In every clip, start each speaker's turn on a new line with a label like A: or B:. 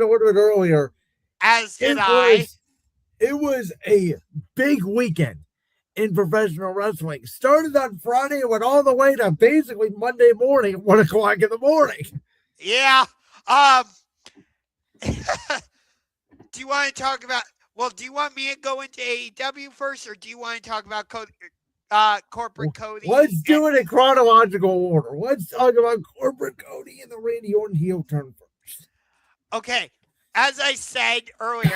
A: a little bit earlier.
B: As did
A: It was a big weekend in professional wrestling. Started on Friday and went all the way to basically Monday morning at 1 o'clock in the morning.
B: Yeah. Do you want to talk about? Well, do you want me to go into AEW first, or do you want to talk about corporate Cody?
A: Let's do it in chronological order. Let's talk about corporate Cody and the Randy Orton heel turn first.
B: Okay. As I said earlier,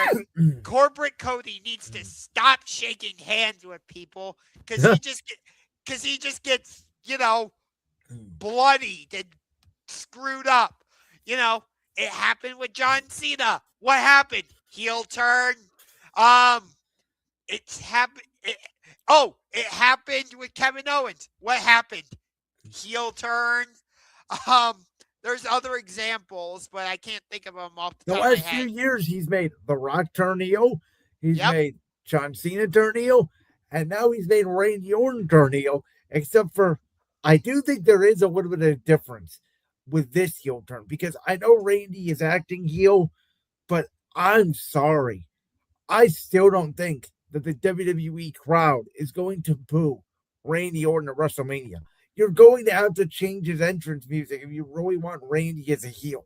B: corporate Cody needs to stop shaking hands with people because he just gets, bloodied and screwed up. It happened with John Cena. What happened? Heel turn. It's happened. It happened with Kevin Owens. What happened? Heel turn. There's other examples, but I can't think of them off the top of my head.
A: The last few years, he's made The Rock turn heel. He's made John Cena turn heel. And now he's made Randy Orton turn heel. Except for, I do think there is a little bit of difference with this heel turn. Because I know Randy is acting heel, but I'm sorry. I still don't think that the WWE crowd is going to boo Randy Orton at WrestleMania. You're going to have to change his entrance music if you really want Randy as a heel.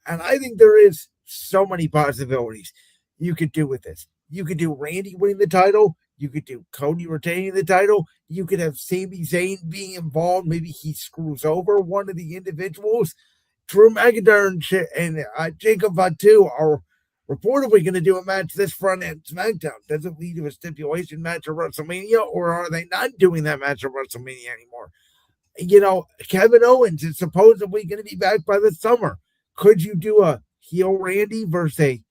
A: And I think there is so many possibilities you could do with this. You could do Randy winning the title. You could do Cody retaining the title. You could have Sami Zayn being involved. Maybe he screws over one of the individuals. Drew McIntyre and Jacob Fatu are reportedly going to do a match this front end SmackDown. Does it lead to a stipulation match at WrestleMania, or are they not doing that match at WrestleMania anymore? Kevin Owens is supposedly going to be back by the summer. Could you do a heel Randy versus a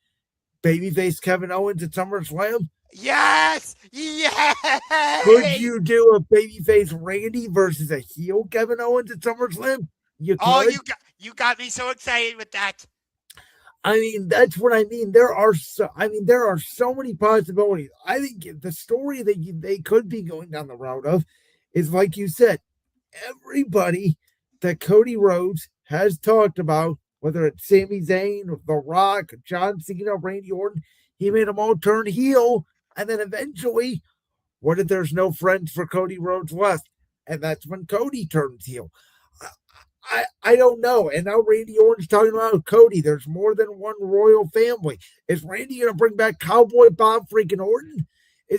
A: babyface Kevin Owens at SummerSlam?
B: Yes!
A: Could you do a babyface Randy versus a heel Kevin Owens at SummerSlam? You could.
B: You got me so excited with that.
A: I mean, that's what I mean. There are so many possibilities. I think the story that they could be going down the route of is, like you said, everybody that Cody Rhodes has talked about, whether it's Sami Zayn, The Rock, John Cena, Randy Orton, he made them all turn heel. And then eventually, what if there's no friends for Cody Rhodes left? And that's when Cody turns heel. I don't know. And now Randy Orton's talking about Cody. There's more than one royal family. Is Randy going to bring back Cowboy Bob freaking Orton?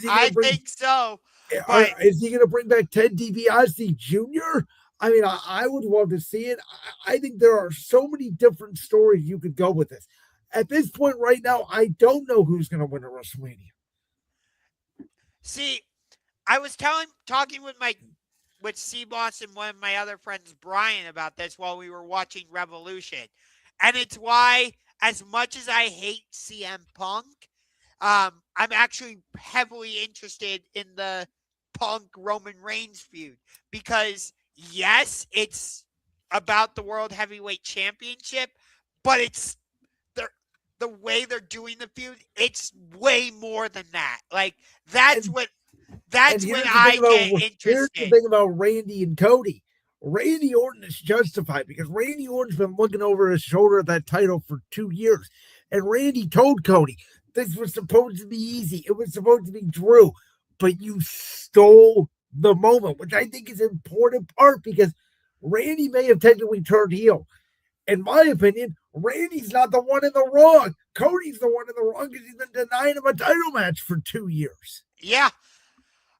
B: I think so.
A: Is he going to bring back Ted DiBiase Jr.? I mean, I would love to see it. I think there are so many different stories you could go with this. At this point right now, I don't know who's going to win at WrestleMania.
B: See, I was talking with C-Boss and one of my other friends, Brian, about this while we were watching Revolution. And it's why, as much as I hate CM Punk, I'm actually heavily interested in the Punk-Roman Reigns feud. Because, yes, it's about the World Heavyweight Championship, but it's the way they're doing the feud, it's way more than that. Like, that's when I get interested.
A: Here's the thing about Randy and Cody. Randy Orton is justified because Randy Orton's been looking over his shoulder at that title for 2 years. And Randy told Cody, this was supposed to be easy. It was supposed to be Drew. But you stole the moment, which I think is an important part because Randy may have technically turned heel. In my opinion, Randy's not the one in the wrong. Cody's the one in the wrong because he's been denying him a title match for 2 years.
B: Yeah.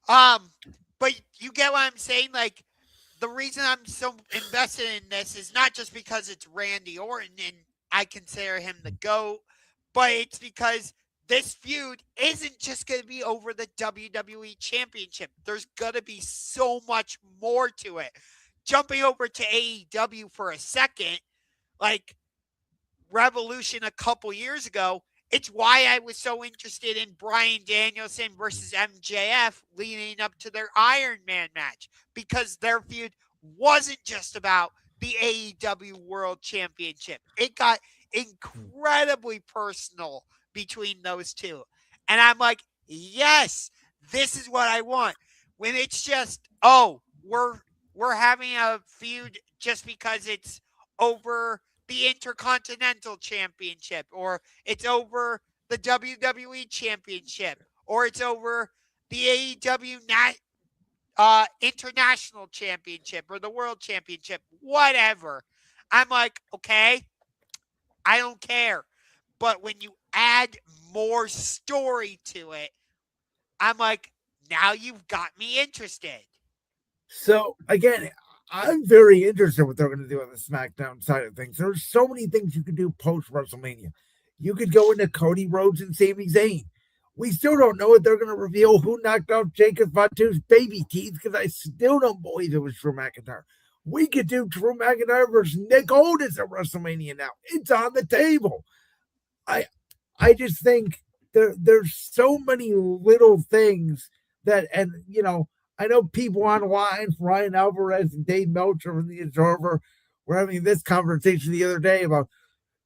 B: But you get what I'm saying? Like, the reason I'm so invested in this is not just because it's Randy Orton and I consider him the GOAT, but it's because this feud isn't just going to be over the WWE Championship. There's going to be so much more to it. Jumping over to AEW for a second, like Revolution a couple years ago, it's why I was so interested in Bryan Danielson versus MJF leading up to their Iron Man match, because their feud wasn't just about the AEW World Championship. It got incredibly personal between those two. And I'm like, yes, this is what I want. When it's just, we're having a feud just because it's over the Intercontinental Championship, or it's over the WWE Championship, or it's over the AEW International Championship or the World Championship, whatever. I'm like, okay, I don't care. But when you add more story to it, I'm like, now you've got me interested.
A: So again, I'm very interested in what they're going to do on the SmackDown side of things. There's so many things you could do post WrestleMania. You could go into Cody Rhodes and Sami Zayn. We still don't know if they're going to reveal who knocked off Jacob Fatu's baby teeth, because I still don't believe it was Drew McIntyre. We could do Drew McIntyre versus Nick Aldis at WrestleMania now. It's on the table. I just think there's so many little things that, and I know people online, Ryan Alvarez and Dave Meltzer from The Observer, were having this conversation the other day about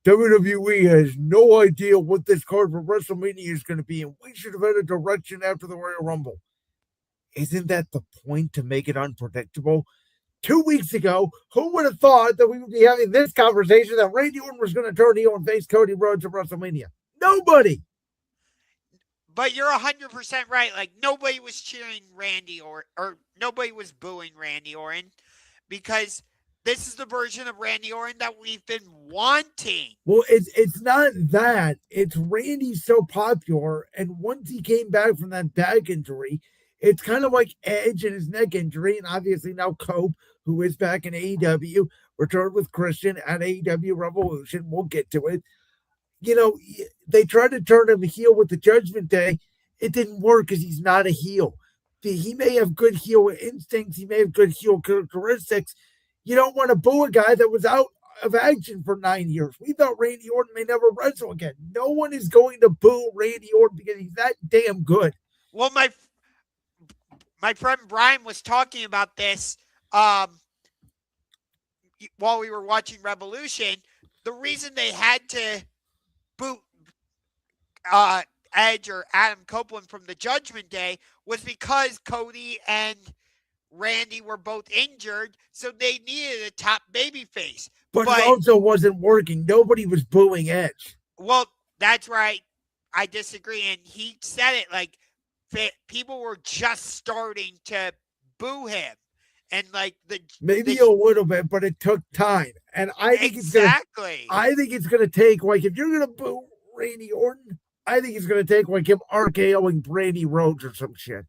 A: WWE has no idea what this card for WrestleMania is going to be, and we should have had a direction after the Royal Rumble. Isn't that the point, to make it unpredictable? 2 weeks ago, who would have thought that we would be having this conversation that Randy Orton was going to turn heel and face Cody Rhodes at WrestleMania? Nobody.
B: But you're 100% right. Like, nobody was cheering Randy or nobody was booing Randy Orton, because this is the version of Randy Orton that we've been wanting.
A: Well, it's not that. It's Randy's so popular, and once he came back from that back injury, it's kind of like Edge and his neck injury, and obviously now Cope, who is back in AEW, returned with Christian at AEW Revolution. We'll get to it. They tried to turn him heel with the Judgment Day. It didn't work because he's not a heel. He may have good heel instincts. He may have good heel characteristics. You don't want to boo a guy that was out of action for 9 years. We thought Randy Orton may never wrestle again. No one is going to boo Randy Orton because he's that damn good.
B: Well, my friend Brian was talking about this while we were watching Revolution. The reason they had to boot Edge or Adam Copeland from the Judgment Day was because Cody and Randy were both injured, so they needed a top babyface.
A: But it also wasn't working. Nobody was booing Edge.
B: Well, that's right. I disagree. And he said it like people were just starting to boo him. And like
A: maybe a little bit, but it took time. And I think it's gonna take, like, if you're gonna boo Randy Orton, I think it's gonna take like him RKOing Brandy Rhodes or some shit.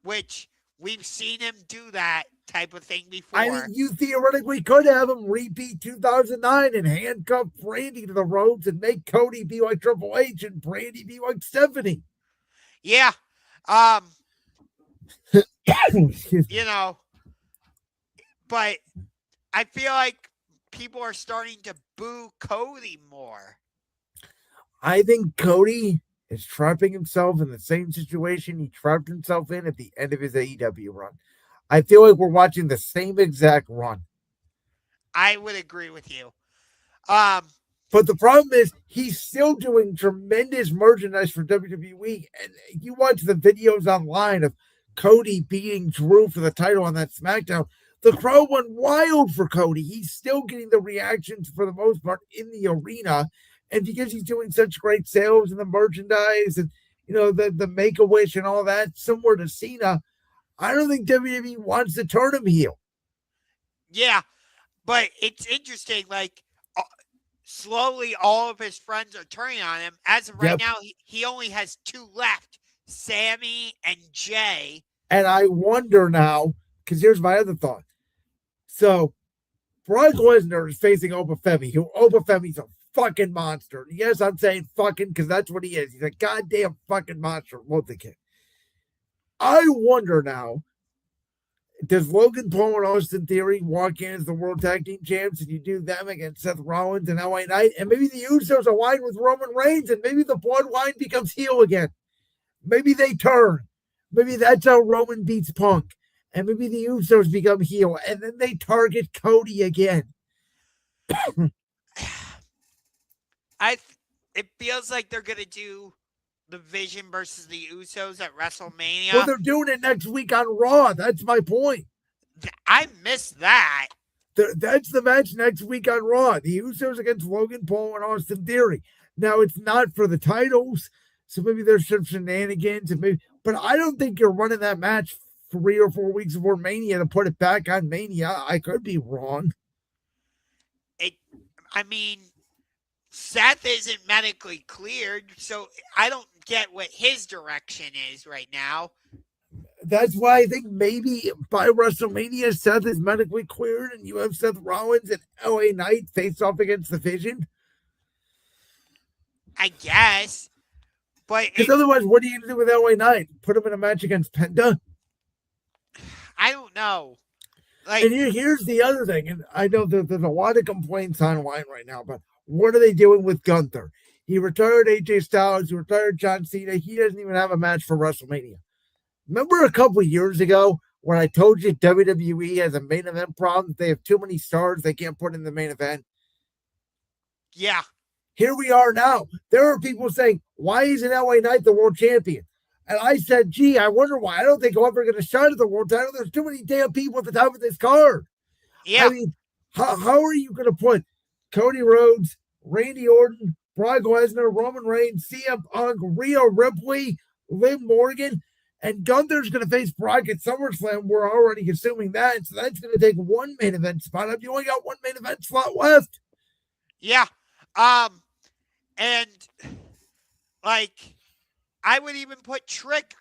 B: Which we've seen him do that type of thing before.
A: I mean, you theoretically could have him repeat 2009 and handcuff Brandy to the ropes and make Cody be like Triple H and Brandy be like Stephanie.
B: Yeah. But I feel like people are starting to boo Cody more.
A: I think Cody is trapping himself in the same situation he trapped himself in at the end of his AEW run. I feel like we're watching the same exact run.
B: I would agree with you.
A: But the problem is he's still doing tremendous merchandise for WWE. And you watch the videos online of Cody beating Drew for the title on that SmackDown. The crowd went wild for Cody. He's still getting the reactions for the most part in the arena. And because he's doing such great sales and the merchandise and, the Make-A-Wish and all that, similar to Cena, I don't think WWE wants to turn him heel.
B: Yeah, but it's interesting. Like, slowly all of his friends are turning on him. As of right now, he only has 2 left, Sammy and Jay.
A: And I wonder now, because here's my other thought. So, Brock Lesnar is facing Obafemi, who Obafemi's a fucking monster. Yes, I'm saying fucking because that's what he is. He's a goddamn fucking monster. Love the kid. I wonder now, does Logan Paul and Austin Theory walk in as the World Tag Team Champs and you do them against Seth Rollins and LA Knight? And maybe the Usos align with Roman Reigns and maybe the Bloodline becomes heel again. Maybe they turn. Maybe that's how Roman beats Punk. And maybe the Usos become heel, and then they target Cody again.
B: It feels like they're going to do the Vision versus the Usos at WrestleMania.
A: Well, they're doing it next week on Raw. That's my point.
B: I missed that.
A: That's the match next week on Raw. The Usos against Logan Paul and Austin Theory. Now, it's not for the titles, so maybe there's some shenanigans, but I don't think you're running that match 3 or 4 weeks before Mania to put it back on Mania. I could be wrong.
B: Seth isn't medically cleared, so I don't get what his direction is right now.
A: That's why I think maybe by WrestleMania, Seth is medically cleared and you have Seth Rollins and LA Knight face off against the Vision.
B: I guess. But
A: because otherwise, what are you going to do with LA Knight? Put him in a match against Penta?
B: I don't know.
A: And here's the other thing, and I know that there's a lot of complaints online right now, but what are they doing with Gunther? He retired AJ Styles, he retired John Cena. He doesn't even have a match for WrestleMania. Remember a couple of years ago when I told you WWE has a main event problem? They have too many stars they can't put in the main event.
B: Yeah.
A: Here we are now. There are people saying, why isn't LA Knight the world champion? And I said, gee, I wonder why. I don't think he'll ever get a shot at the world title. There's too many damn people at the top of this card.
B: Yeah.
A: I mean, how are you going to put Cody Rhodes, Randy Orton, Brock Lesnar, Roman Reigns, CM Punk, Rhea Ripley, Liv Morgan, and Gunther's going to face Brock at SummerSlam? We're already assuming that. So that's going to take one main event spot up. You only got one main event slot left.
B: Yeah. And I would even put Trick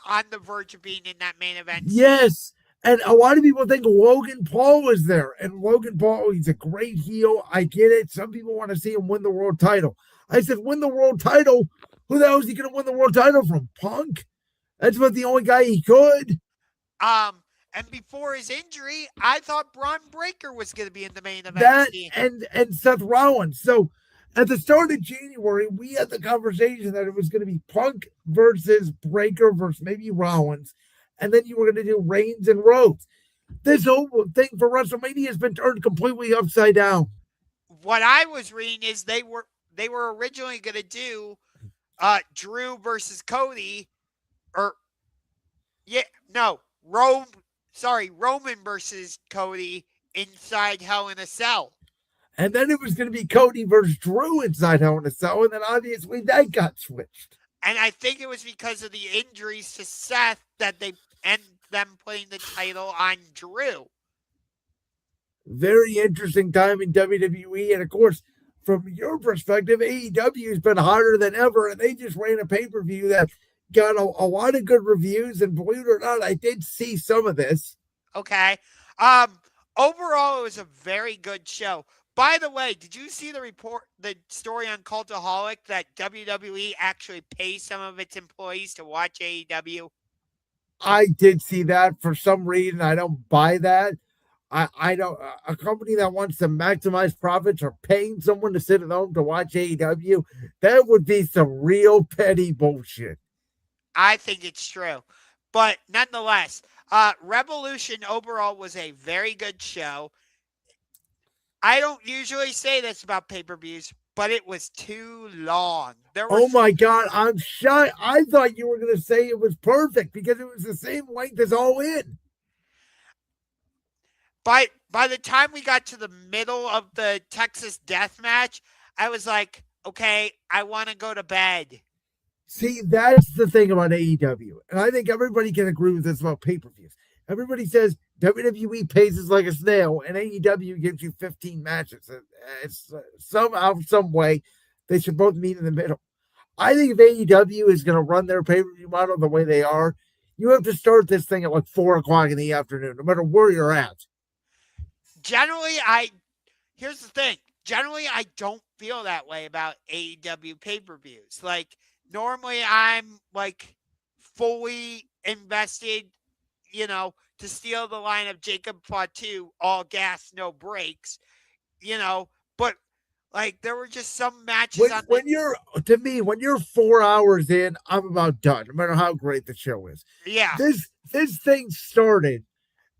B: on the verge of being in that main event.
A: Yes. And a lot of people think Logan Paul was there. And Logan Paul, he's a great heel. I get it. Some people want to see him win the world title. I said, win the world title? Who the hell is he going to win the world title from? Punk? That's about the only guy he could.
B: And before his injury, I thought Braun Breaker was going to be in the main event.
A: That and Seth Rollins. So at the start of January, we had the conversation that it was going to be Punk versus Breaker versus maybe Rollins. And then you were going to do Reigns and Rhodes. This whole thing for WrestleMania has been turned completely upside down.
B: What I was reading is they were originally going to do Drew versus Cody, Roman versus Cody inside Hell in a Cell.
A: And then it was going to be Cody versus Drew inside Hell in a Cell, and then obviously that got switched.
B: And I think it was because of the injuries to Seth that they end them putting the title on Drew.
A: Very interesting time in WWE. And of course, from your perspective, AEW has been hotter than ever. And they just ran a pay-per-view that got a lot of good reviews. And believe it or not, I did see some of this.
B: Okay. Overall, it was a very good show. By the way, did you see the story on Cultaholic that WWE actually pays some of its employees to watch AEW?
A: I did see that. For some reason, I don't buy that. I don't. A company that wants to maximize profits are paying someone to sit at home to watch AEW. That would be some real petty bullshit.
B: I think it's true. But nonetheless, Revolution overall was a very good show. I don't usually say this about pay-per-views, but it was too long.
A: Oh my God, I'm shy. I thought you were going to say it was perfect because it was the same length as All In.
B: By the time we got to the middle of the Texas Death Match, I was like, okay, I want to go to bed.
A: See, that's the thing about AEW. And I think everybody can agree with this about pay-per-views. Everybody says WWE pays us like a snail, and AEW gives you 15 matches. It's somehow, some way, they should both meet in the middle. I think if AEW is going to run their pay-per-view model the way they are, you have to start this thing at like 4 o'clock in the afternoon, no matter where you're at.
B: Generally, here's the thing. Generally, I don't feel that way about AEW pay-per-views. Like, normally I'm like fully invested, to steal the line of Jacob Fatu, all gas, no brakes, but like there were just some matches
A: when you're 4 hours in, I'm about done, no matter how great the show is.
B: Yeah.
A: This thing started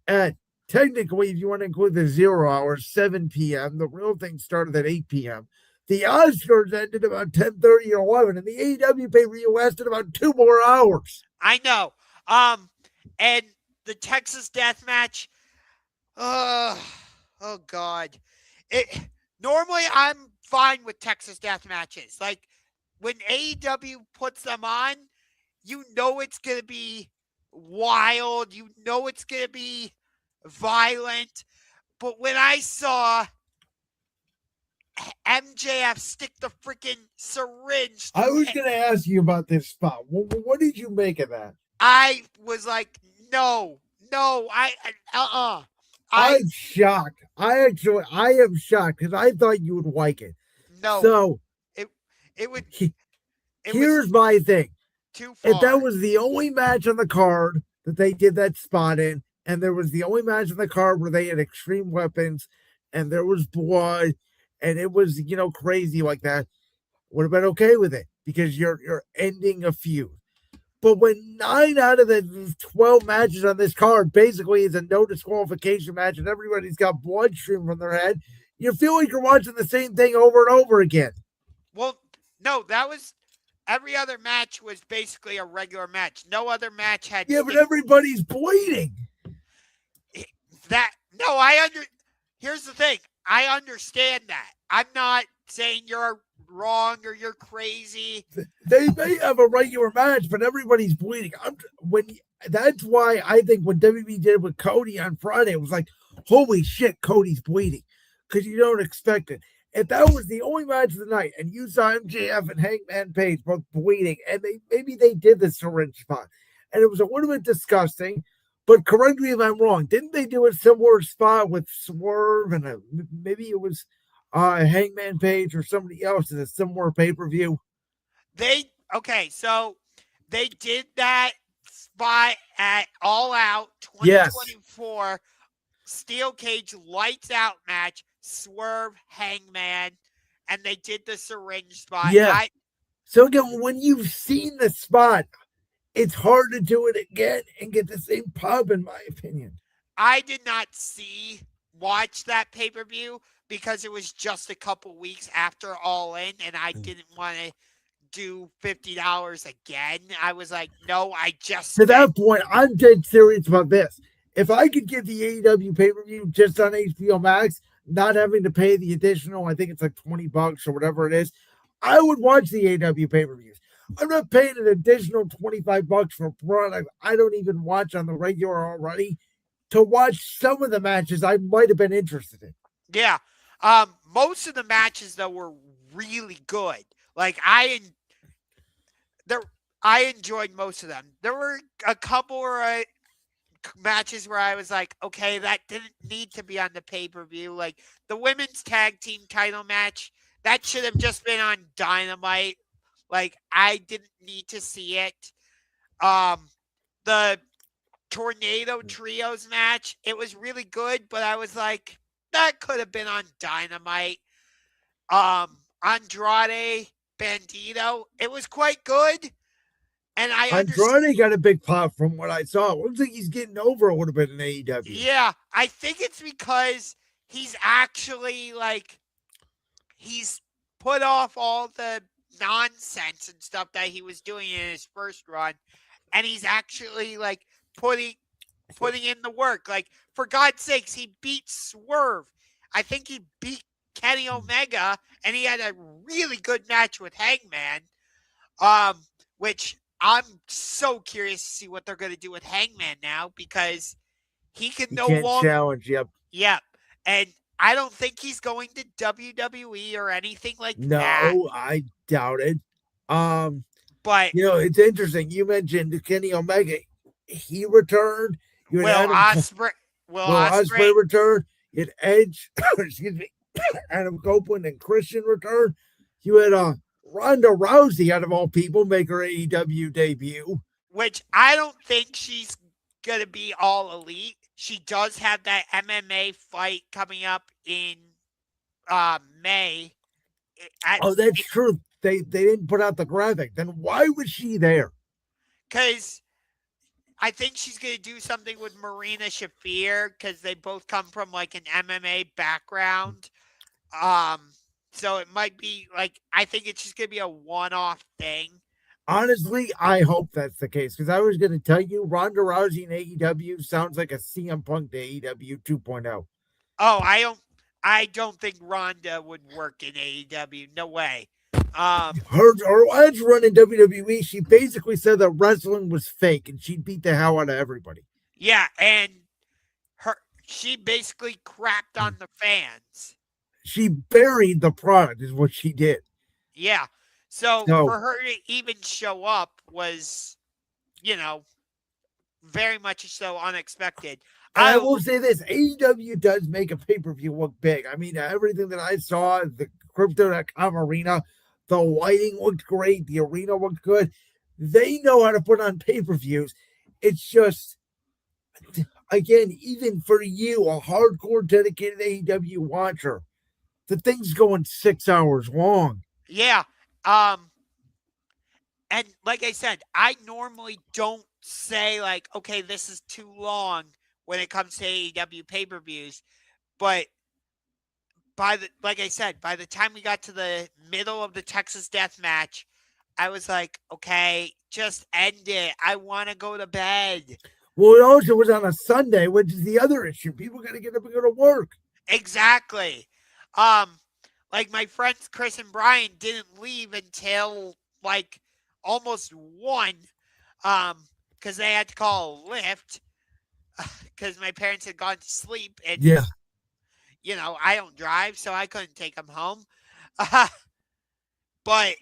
A: at, technically, if you want to include the 0 hours, 7 p.m. The real thing started at 8 p.m. The Oscars ended about 10:30 or 11, and the AEW pay-per-view lasted about 2 more hours.
B: I know. And the Texas Death Match, Oh God. It normally I'm fine with Texas death matches. Like when AEW puts them on, you know it's gonna be wild. You know it's gonna be violent. But when I saw MJF stick the freaking syringe
A: I
B: through
A: was going to ask you about this spot. What did you make of that?
B: I was like, no, I
A: I'm shocked. I am shocked because I thought you would like it.
B: no.
A: So
B: It it would
A: he,
B: it was
A: here's my thing.
B: too
A: If
B: far.
A: that was the only match on the card that they did that spot in, and there was the only match on the card where they had extreme weapons and there was blood and it was, crazy like that, would have been okay with it because you're ending a feud. But when 9 out of the 12 matches on this card basically is a no disqualification match and everybody's got blood streaming from their head, you feel like you're watching the same thing over and over again.
B: Well, no, that was every other match was basically a regular match. No other match had
A: Yeah, but everybody's bleeding.
B: that. No, I under. Here's the thing. I understand that. I'm not saying you're wrong or you're crazy.
A: They may have a regular match, but everybody's bleeding. That's why I think when WB did it with Cody on Friday, it was like, holy shit, Cody's bleeding, because you don't expect it. If that was the only match of the night, and you saw MJF and Hangman Page both bleeding, and maybe they did the syringe spot, and it was a little bit disgusting. But correct me if I'm wrong. Didn't they do a similar spot with Swerve and maybe it was Hangman Page or somebody else in a similar pay-per-view?
B: So they did that spot at All Out
A: Yes.
B: 2024 Steel Cage Lights Out match, Swerve Hangman, and they did the syringe spot.
A: Yeah. So again, when you've seen the spot, it's hard to do it again and get the same pub, in my opinion.
B: I did not watch that pay-per-view because it was just a couple weeks after All In, and I didn't want to do $50 again. I was like, no, I just
A: to that point, I'm dead serious about this. If I could get the AEW pay-per-view just on HBO Max, not having to pay the additional, I think it's like $20 or whatever it is, I would watch the AEW pay-per-views. I'm not paying an additional $25 for a product I don't even watch on the regular already to watch some of the matches I might have been interested in.
B: Yeah. Most of the matches though were really good. Like I enjoyed most of them. There were a couple matches where I was like, okay, that didn't need to be on the pay-per-view. Like the women's tag team title match, that should have just been on Dynamite. Like I didn't need to see it. The Tornado Trios match, it was really good, but I was like, that could have been on Dynamite. Andrade Bandito, it was quite good. And
A: Andrade got a big pop from what I saw. It looks like he's getting over a little bit in AEW.
B: Yeah, I think it's because he's actually he's put off all the nonsense and stuff that he was doing in his first run, and he's actually putting in the work. Like, for God's sakes, he beat Swerve. I think he beat Kenny Omega, and he had a really good match with Hangman, which I'm so curious to see what they're going to do with Hangman now, because he can no longer
A: challenge.
B: Yep. And I don't think he's going to WWE or anything like that.
A: No, I doubt it.
B: But
A: it's interesting. You mentioned Kenny Omega. He returned.
B: Will Ospreay
A: returned. You had Edge, excuse me, Adam Copeland and Christian returned. You had Ronda Rousey, out of all people, make her AEW debut.
B: Which I don't think she's going to be all elite. She does have that MMA fight coming up in May.
A: That's true. They didn't put out the graphic. Then why was she there?
B: Because I think she's going to do something with Marina Shafir, because they both come from an MMA background. So it might be I think it's just going to be a one-off thing.
A: Honestly, I hope that's the case, because I was going to tell you Ronda Rousey in AEW sounds like a CM Punk to AEW 2.0.
B: Oh, I don't think Ronda would work in AEW. No way. Um,
A: Her last run in WWE, she basically said that wrestling was fake and she'd beat the hell out of everybody.
B: yeah, and her she basically crapped on the fans.
A: She buried the product, is what she did.
B: Yeah. So
A: So
B: for her to even show up was, you know, very much so unexpected.
A: and I
B: I
A: will say this, AEW does make a pay-per-view look big. I mean, everything that I saw, the Crypto.com arena, the lighting looked great, the arena looked good. They know how to put on pay-per-views. It's just, again, even for you, a hardcore dedicated AEW watcher, the thing's going 6 hours long.
B: yeah. And like I said, I normally don't say like, okay, this is too long when it comes to AEW pay-per-views, but like I said, by the time we got to the middle of the Texas Death Match, I was like, okay, just end it. I want to go to bed.
A: Well, it also was on a Sunday, which is the other issue. People got to get up and go to work.
B: Exactly. Like my friends Chris and Brian didn't leave until like almost 1, because they had to call a lift because my parents had gone to sleep, and
A: Yeah.
B: I don't drive, so I couldn't take them home. But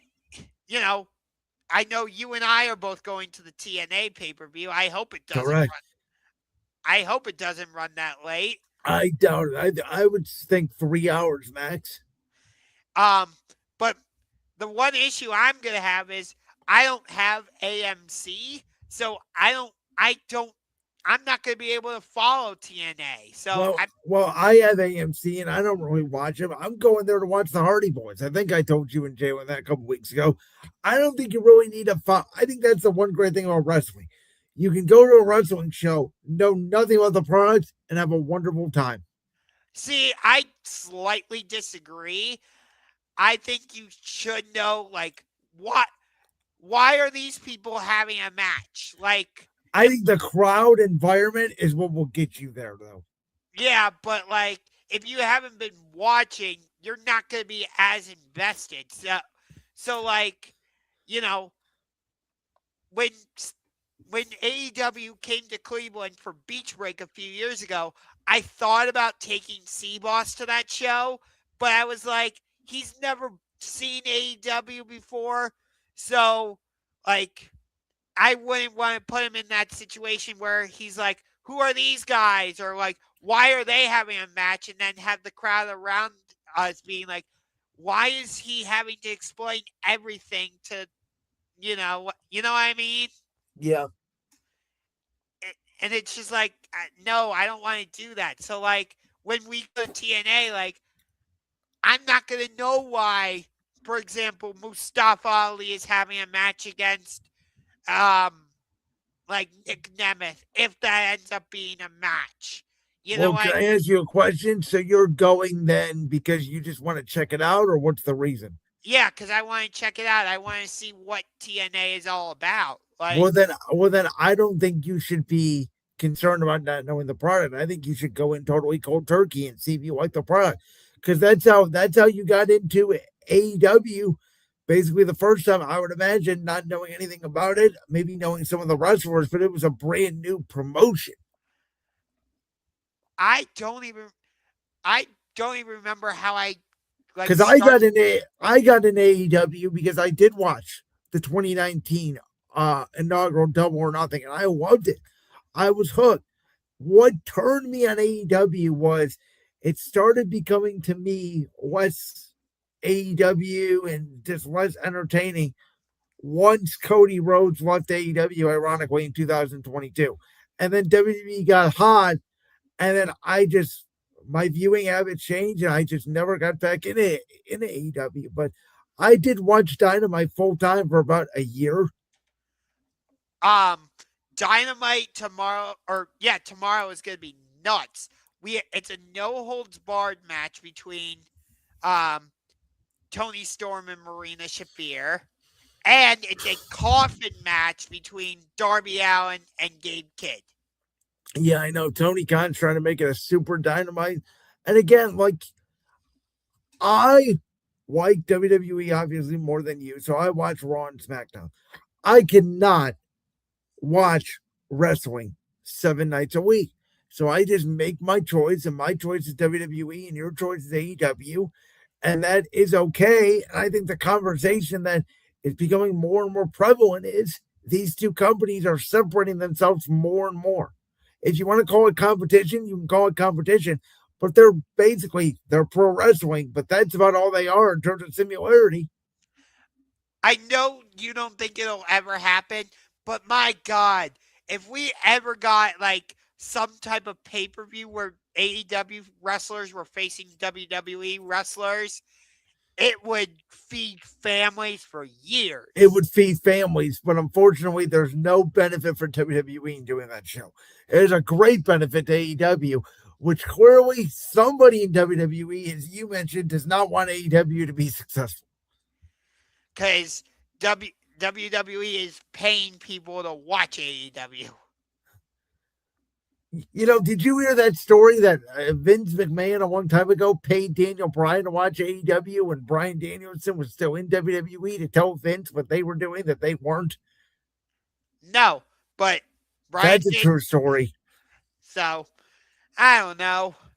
B: I know you and I are both going to the TNA pay-per-view. I hope it doesn't
A: Correct.
B: I hope it doesn't run that late.
A: I doubt it. I would think 3 hours max.
B: But the one issue I'm gonna have is I don't have AMC, so I'm not gonna be able to follow TNA. So
A: Well, I have AMC and I don't really watch them. I'm going there to watch the Hardy Boys. I think I told you and Jalen that a couple weeks ago. I don't think you really need I think that's the one great thing about wrestling. You can go to a wrestling show, know nothing about the products, and have a wonderful time.
B: see, I slightly disagree. I think you should know like why are these people having a match? Like
A: I think the crowd environment is what will get you there, though.
B: yeah, but like if you haven't been watching, you're not going to be as invested. So like, you know, when when AEW came to Cleveland for Beach Break a few years ago, I thought about taking Seaboss to that show, but I was like, he's never seen AEW before, so like I wouldn't want to put him in that situation where he's like, who are these guys? Or like, why are they having a match? And then have the crowd around us being like, why is he having to explain everything to, what I mean?
A: Yeah.
B: And it's just like, no, I don't want to do that. So like when we go to TNA, like I'm not going to know why, for example, Mustafa Ali is having a match against like Nick Nemeth, if that ends up being a match.
A: Well, can I ask you a question? So you're going then because you just want to check it out, or what's the reason?
B: Yeah, because I want to check it out. I want to see what TNA is all about. Like,
A: well, then I don't think you should be concerned about not knowing the product. I think you should go in totally cold turkey and see if you like the product, because that's how you got into AEW. Basically, the first time, I would imagine, not knowing anything about it, maybe knowing some of the wrestlers, but it was a brand new promotion.
B: I don't even remember how I like.
A: Because I got an AEW because I did watch the 2019 inaugural Double or Nothing, and I loved it. I was hooked. What turned me on AEW was it started becoming to me less AEW and just less entertaining once Cody Rhodes left AEW, ironically, in 2022. And then WWE got hot, and then my viewing habits changed, and I just never got back in AEW. But I did watch Dynamite full time for about a year.
B: Dynamite tomorrow is gonna be nuts. It's a no holds barred match between Tony Storm and Marina Shafir. And it's a coffin match between Darby Allin and Gabe Kidd.
A: Yeah, I know. Tony Khan's trying to make it a super Dynamite. And again, like, I like WWE obviously more than you, so I watch Raw and SmackDown. I cannot watch wrestling 7 nights a week. So I just make my choice, and my choice is WWE, and your choice is AEW, and that is okay. And I think the conversation that is becoming more and more prevalent is these two companies are separating themselves more and more. If you want to call it competition, you can call it competition, but they're pro wrestling, but that's about all they are in terms of similarity.
B: I know you don't think it'll ever happen, but my God, if we ever got like some type of pay per view where AEW wrestlers were facing WWE wrestlers, it would feed families for years.
A: It would feed families, but unfortunately, there's no benefit for WWE in doing that show. There's a great benefit to AEW, which clearly somebody in WWE, as you mentioned, does not want AEW to be successful.
B: Because WWE is paying people to watch AEW.
A: You know, did you hear that story that Vince McMahon a long time ago paid Daniel Bryan to watch AEW and Bryan Danielson was still in WWE to tell Vince what they were doing that they weren't?
B: No, but Bryan
A: That's a
B: did.
A: true story.
B: So I don't know.